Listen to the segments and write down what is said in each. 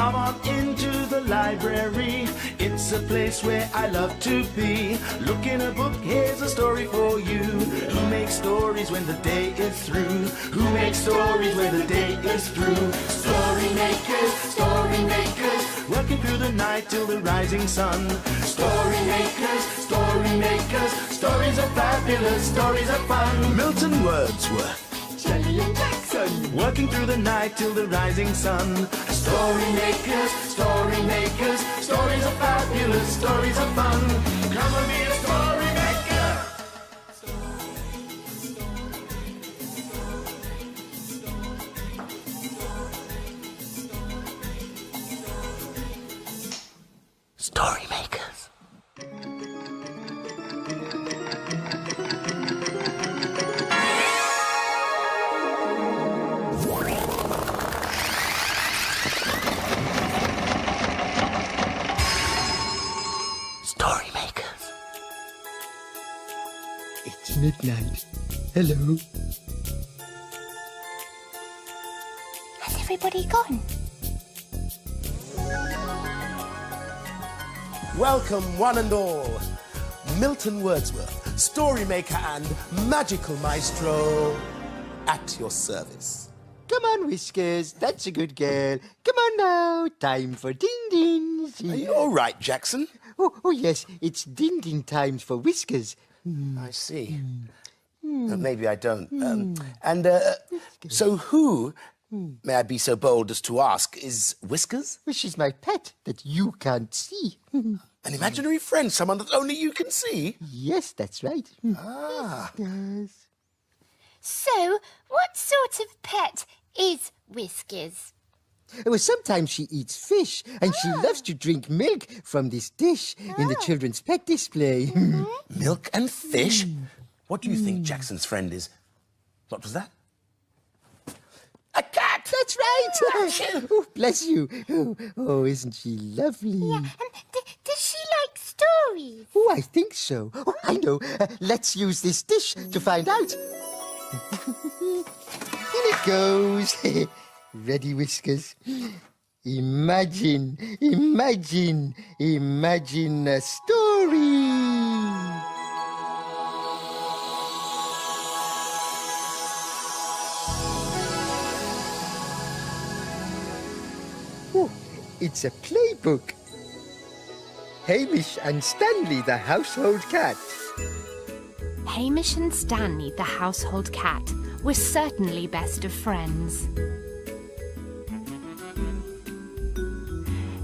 Come on into the library. It's a place where I love to be. Look in a book, here's a story for you. Who makes stories when the day is through? Who makes stories when the day is through? Story makers, working through the night till the rising sun. Story makers, stories are fabulous, stories are fun. Milton Wordsworth, Shelley and Jackson, working through the night till the rising sun. Story makers, stories are fabulous, stories are fun. Come and be a story maker. Story makers. Story makers. It's midnight. Hello. has everybody gone? Welcome, one and all. Milton Wordsworth, story maker and magical maestro, at your service. Come on, Whiskers. That's a good girl. Come on now. Time for din-dins. Are you all right, Jackson? Oh, yes. It's din-din times for Whiskers. I see. Maybe I don't. So who, may I be so bold as to ask, is Whiskers? Well, she's my pet that you can't see. An imaginary friend, someone that only you can see? Yes, that's right. Ah. Yes. So, what sort of pet is Whiskers? Well, sometimes she eats fish, and she loves to drink milk from this dish in the children's pet display. Milk and fish? What do you think Jackson's friend is? What was that? A cat! That's right! Oh, bless you. Oh, isn't she lovely? Yeah, and does she like stories? Oh, I think so. Oh, I know. Let's use this dish to find out. In it goes. Ready, Whiskers? Imagine a story. Oh, it's a playbook. Hamish and Stanley, the household cat. Hamish and Stanley, the household cat, were certainly best of friends.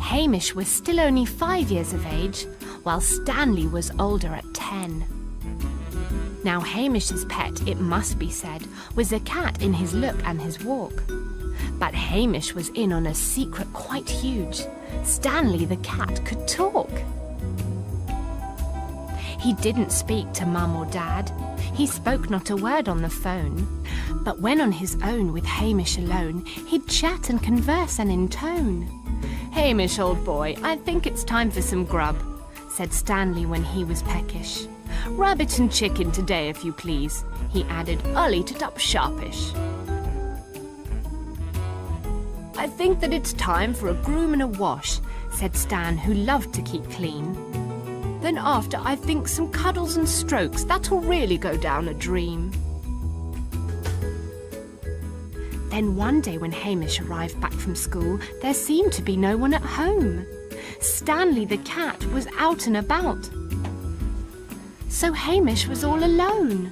Hamish was still only 5 years of age, while Stanley was older at 10. Now Hamish's pet, it must be said, was a cat in his look and his walk. But Hamish was in on a secret quite huge. Stanley the cat could talk. He didn't speak to Mum or Dad. He spoke not a word on the phone. But when on his own with Hamish alone, he'd chat and converse and intone. "Hamish, old boy, I think it's time for some grub," said Stanley when he was peckish. "Rabbit and chicken today, if you please," he added. "I'll eat it up sharpish." "I think that it's time for a groom and a wash," said Stan, who loved to keep clean. "Then after, I think some cuddles and strokes, that'll really go down a dream." Then one day when Hamish arrived back from school, there seemed to be no one at home. Stanley the cat was out and about. So Hamish was all alone.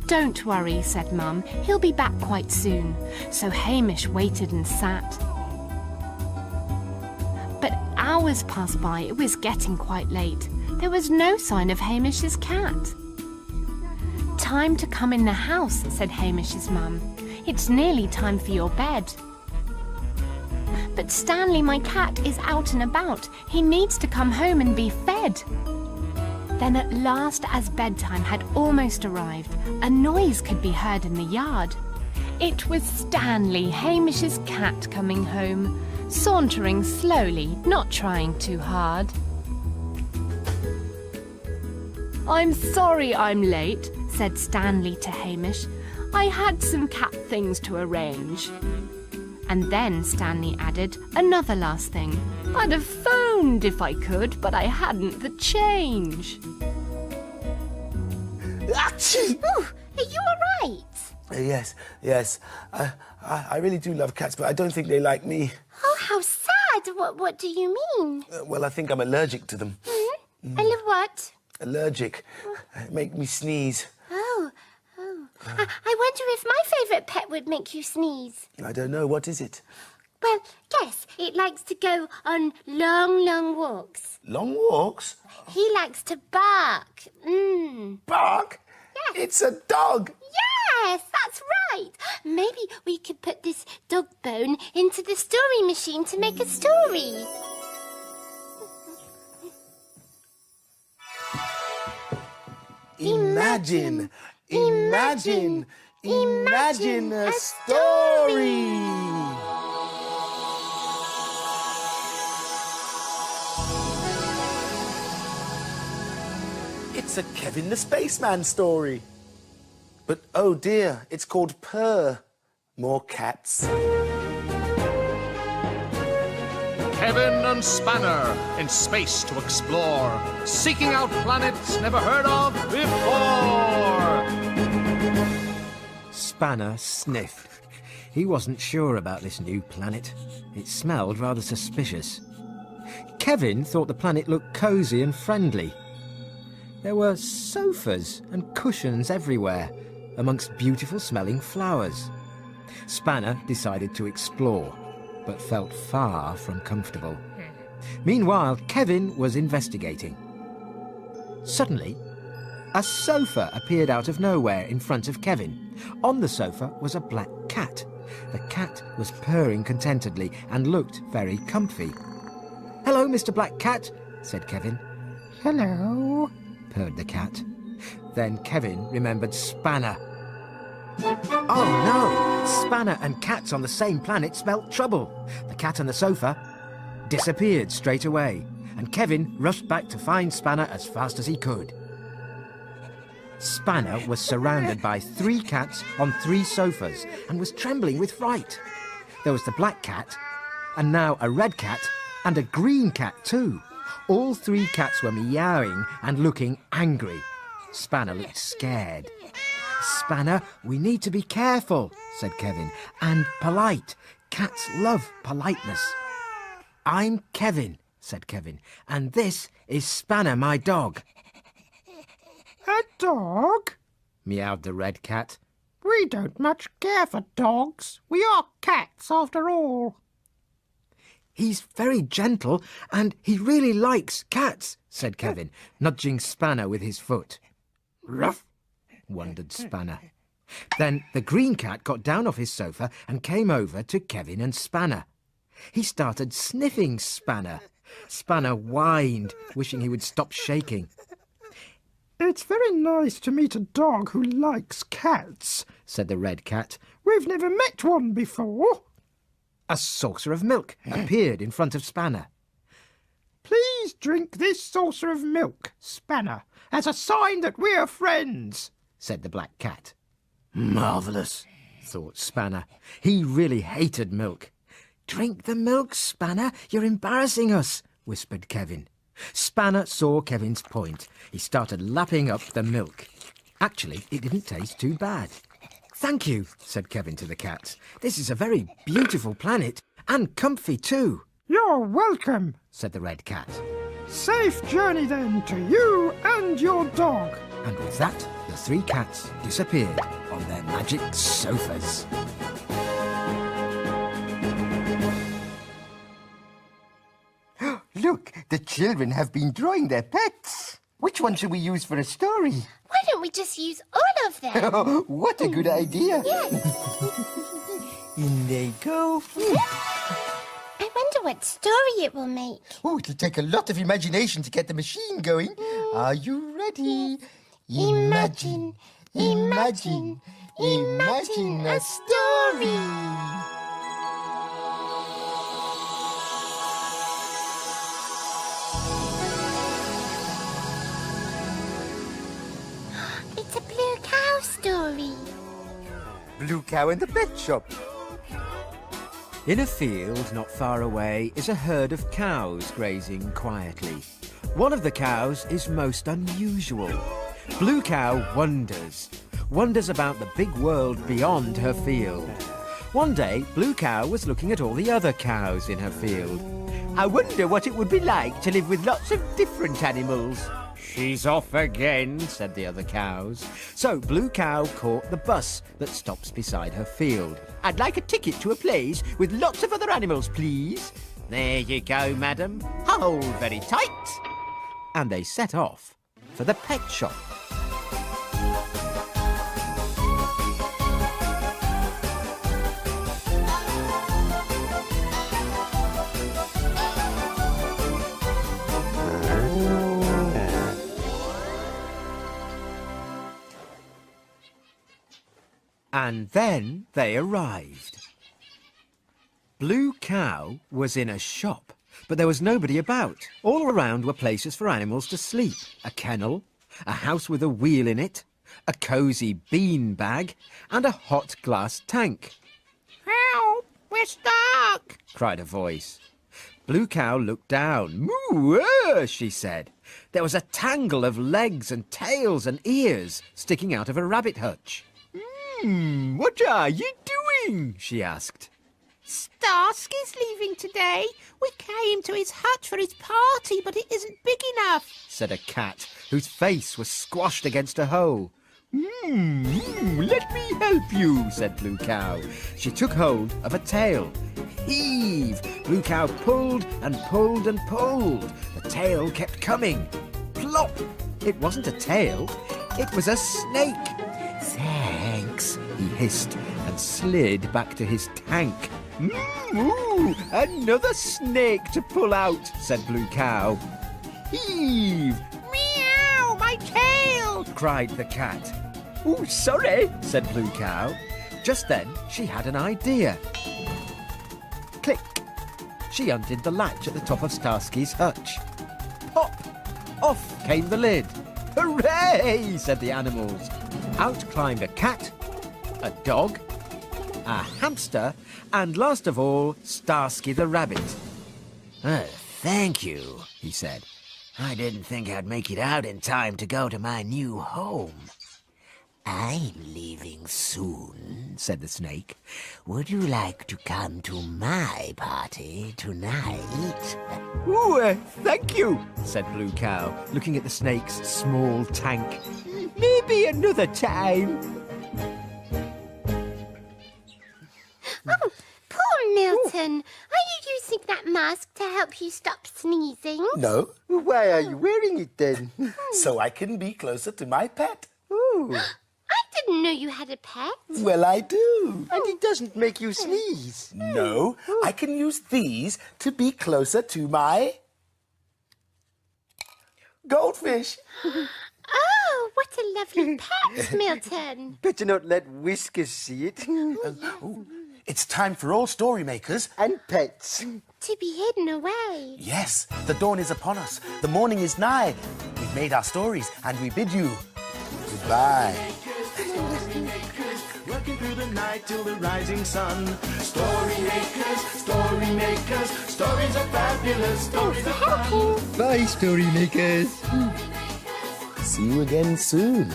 "Don't worry," said Mum, "he'll be back quite soon." So Hamish waited and sat. But hours passed by. It was getting quite late. There was no sign of Hamish's cat. "Time to come in the house," said Hamish's mum. "It's nearly time for your bed." "But Stanley, my cat, is out and about. He needs to come home and be fed." Then at last, as bedtime had almost arrived, a noise could be heard in the yard. It was Stanley, Hamish's cat, coming home, sauntering slowly, not trying too hard. "I'm sorry I'm late," said Stanley to Hamish. "I had some cat things to arrange." And then Stanley added another last thing. I'd have phoned if I could, but I hadn't the change. Achoo! Ooh, are you all right? Yes. I really do love cats, but I don't think they like me. Oh, how sad. What do you mean? Well, I think I'm allergic to them. I love what? Allergic. Make me sneeze. Oh. I wonder if my favourite pet would make you sneeze. I don't know. What is it? Well, guess. It likes to go on long, long walks. Long walks? He likes to bark. Bark? Yes. It's a dog. Yes, that's right. Maybe we could put this dog bone into the story machine to make a story. Imagine a story. It's a Kevin the Spaceman story. But oh dear, it's called Purr. More cats. Kevin and Spanner in space to explore, seeking out planets never heard of before. Spanner sniffed. He wasn't sure about this new planet. It smelled rather suspicious. Kevin thought the planet looked cosy and friendly. There were sofas and cushions everywhere, amongst beautiful smelling flowers. Spanner decided to explore, but felt far from comfortable. Meanwhile, Kevin was investigating. Suddenly, a sofa appeared out of nowhere in front of Kevin. On the sofa was a black cat. The cat was purring contentedly and looked very comfy. "Hello, Mr. Black Cat," said Kevin. "Hello," purred the cat. Then Kevin remembered Spanner. Oh no! Spanner and cats on the same planet spelt trouble. The cat on the sofa disappeared straight away, and Kevin rushed back to find Spanner as fast as he could. Spanner was surrounded by 3 cats on 3 sofas and was trembling with fright. There was the black cat, and now a red cat, and a green cat too. All 3 cats were meowing and looking angry. Spanner looked scared. "Spanner, we need to be careful," said Kevin, "and polite. Cats love politeness." "I'm Kevin," said Kevin, "and this is Spanner, my dog." "A dog?" meowed the red cat. "We don't much care for dogs. We are cats, after all." "He's very gentle, and he really likes cats," said Kevin, nudging Spanner with his foot. "Ruff," wondered Spanner. Then the green cat got down off his sofa and came over to Kevin and Spanner. He started sniffing Spanner. Spanner whined, wishing he would stop shaking. "It's very nice to meet a dog who likes cats," said the red cat. "We've never met one before." A saucer of milk appeared in front of Spanner. "Please drink this saucer of milk, Spanner, as a sign that we're friends," said the black cat. "Marvellous," thought Spanner. He really hated milk. "Drink the milk, Spanner. You're embarrassing us," whispered Kevin. Spanner saw Kevin's point. He started lapping up the milk. Actually, it didn't taste too bad. "Thank you," said Kevin to the cats. "This is a very beautiful planet, and comfy too." "You're welcome," said the red cat. "Safe journey then to you and your dog." And with that, the 3 cats disappeared on their magic sofas. Look, the children have been drawing their pets. Which one should we use for a story? Why don't we just use all of them? What a good idea. Yes. In they go. I wonder what story it will make. Oh, it'll take a lot of imagination to get the machine going. Are you ready? Imagine, imagine, imagine a story. It's a blue cow story. Blue cow in the pet shop. In a field not far away is a herd of cows grazing quietly. One of the cows is most unusual. Blue Cow wonders about the big world beyond her field. One day, Blue Cow was looking at all the other cows in her field. I wonder what it would be like to live with lots of different animals. She's off again, said the other cows. So Blue Cow caught the bus that stops beside her field. I'd like a ticket to a place with lots of other animals, please. There you go, madam. Hold very tight. And they set off for the pet shop. And then they arrived. Blue Cow was in a shop, but there was nobody about. All around were places for animals to sleep. A kennel, a house with a wheel in it, a cosy bean bag, and a hot glass tank. Help! We're stuck! Cried a voice. Blue Cow looked down. Moo! She said. There was a tangle of legs and tails and ears sticking out of a rabbit hutch. What are you doing? She asked. Starsky's leaving today. We came to his hutch for his party, but it isn't big enough, said a cat whose face was squashed against a hole. Let me help you, said Blue Cow. She took hold of a tail. Heave! Blue Cow pulled and pulled and pulled. The tail kept coming. Plop! It wasn't a tail. It was a snake. Thanks, he hissed and slid back to his tank. Ooh, another snake to pull out, said Blue Cow. Heave! Meow! My tail! Cried the cat. Oh, sorry, said Blue Cow. Just then, she had an idea. Click! She undid the latch at the top of Starsky's hutch. Pop! Off came the lid. Hooray! Said the animals. Out climbed a cat, a dog, a hamster, and last of all, Starsky the rabbit. Thank you, he said. I didn't think I'd make it out in time to go to my new home. I'm leaving soon, said the snake. Would you like to come to my party tonight? Ooh, thank you, said Blue Cow, looking at the snake's small tank. Maybe another time. Oh, poor Milton. Are you using that mask to help you stop sneezing? No. Why are you wearing it then? So I can be closer to my pet. Ooh. I didn't know you had a pet. Well, I do. And it doesn't make you sneeze. No, I can use these to be closer to my goldfish. Oh, what a lovely pet, Milton. Better not let Whiskers see it. It's time for all story makers. And pets. To be hidden away. Yes, the dawn is upon us. The morning is nigh. We've made our stories and we bid you goodbye. Working through the night till the rising sun. Story makers, stories are fabulous, stories are fun. Bye, story makers. See you again soon.